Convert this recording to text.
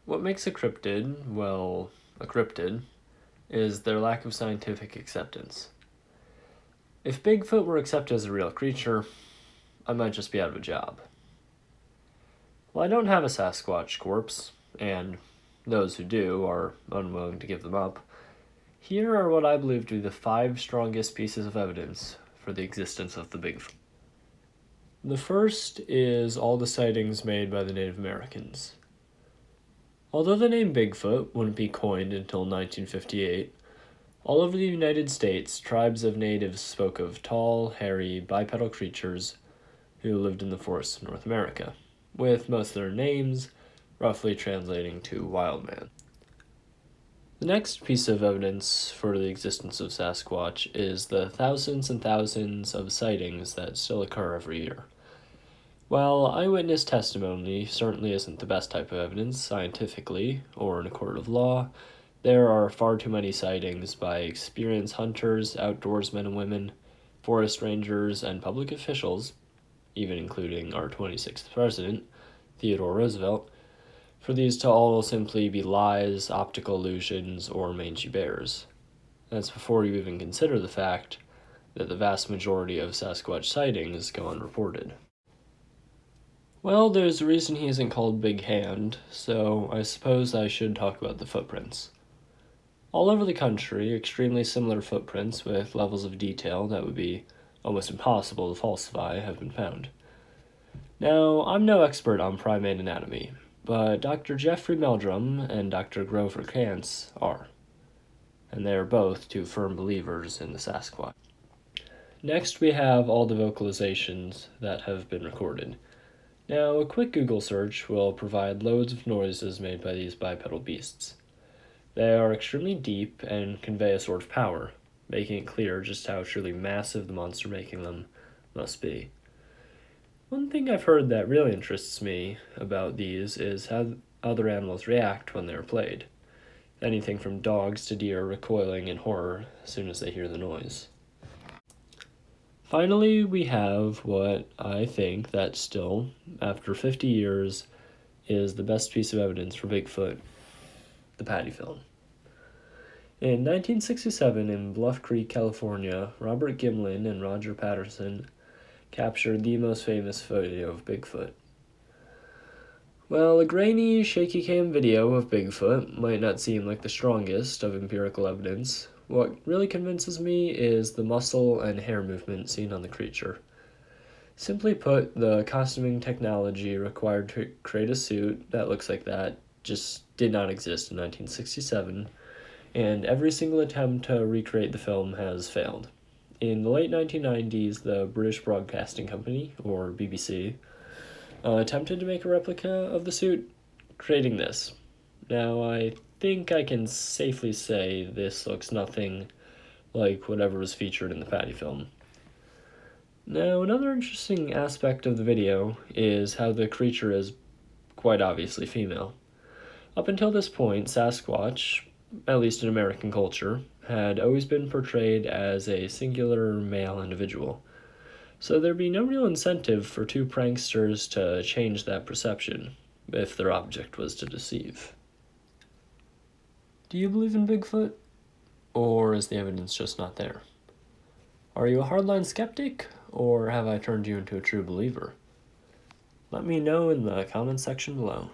What makes a cryptid, well, a cryptid, is their lack of scientific acceptance. If Bigfoot were accepted as a real creature, I might just be out of a job. Well, I don't have a Sasquatch corpse, and those who do are unwilling to give them up. Here are what I believe to be the 5 strongest pieces of evidence for the existence of the Bigfoot. The first is all the sightings made by the Native Americans. Although the name Bigfoot wouldn't be coined until 1958, all over the United States, tribes of natives spoke of tall, hairy, bipedal creatures who lived in the forests of North America, with most of their names roughly translating to wild man. The next piece of evidence for the existence of Sasquatch is the thousands and thousands of sightings that still occur every year. While eyewitness testimony certainly isn't the best type of evidence scientifically or in a court of law, there are far too many sightings by experienced hunters, outdoorsmen and women, forest rangers, and public officials, even including our 26th president, Theodore Roosevelt, for these to all simply be lies, optical illusions, or mangy bears. That's before you even consider the fact that the vast majority of Sasquatch sightings go unreported. Well, there's a reason he isn't called Big Hand, so I suppose I should talk about the footprints. All over the country, extremely similar footprints with levels of detail that would be almost impossible to falsify have been found. Now, I'm no expert on primate anatomy, but Dr. Jeffrey Meldrum and Dr. Grover Krantz are, and they are both 2 firm believers in the Sasquatch. Next, we have all the vocalizations that have been recorded. Now, a quick Google search will provide loads of noises made by these bipedal beasts. They are extremely deep and convey a sort of power, making it clear just how truly massive the monster making them must be. One thing I've heard that really interests me about these is how other animals react when they're played. Anything from dogs to deer recoiling in horror as soon as they hear the noise. Finally, we have what I think that still, after 50 years, is the best piece of evidence for Bigfoot, the patty film. In 1967, in Bluff Creek, California, Robert Gimlin and Roger Patterson captured the most famous video of Bigfoot. Well, a grainy, shaky cam video of Bigfoot might not seem like the strongest of empirical evidence. What really convinces me is the muscle and hair movement seen on the creature. Simply put, the costuming technology required to create a suit that looks like that just did not exist in 1967, and every single attempt to recreate the film has failed. In the late 1990s, the British Broadcasting Company, or BBC, attempted to make a replica of the suit, creating this. Now, I think I can safely say this looks nothing like whatever was featured in the patty film. Now, another interesting aspect of the video is how the creature is quite obviously female. Up until this point, Sasquatch, at least in American culture, had always been portrayed as a singular male individual. So there'd be no real incentive for 2 pranksters to change that perception, if their object was to deceive. Do you believe in Bigfoot? Or is the evidence just not there? Are you a hardline skeptic, or have I turned you into a true believer? Let me know in the comments section below.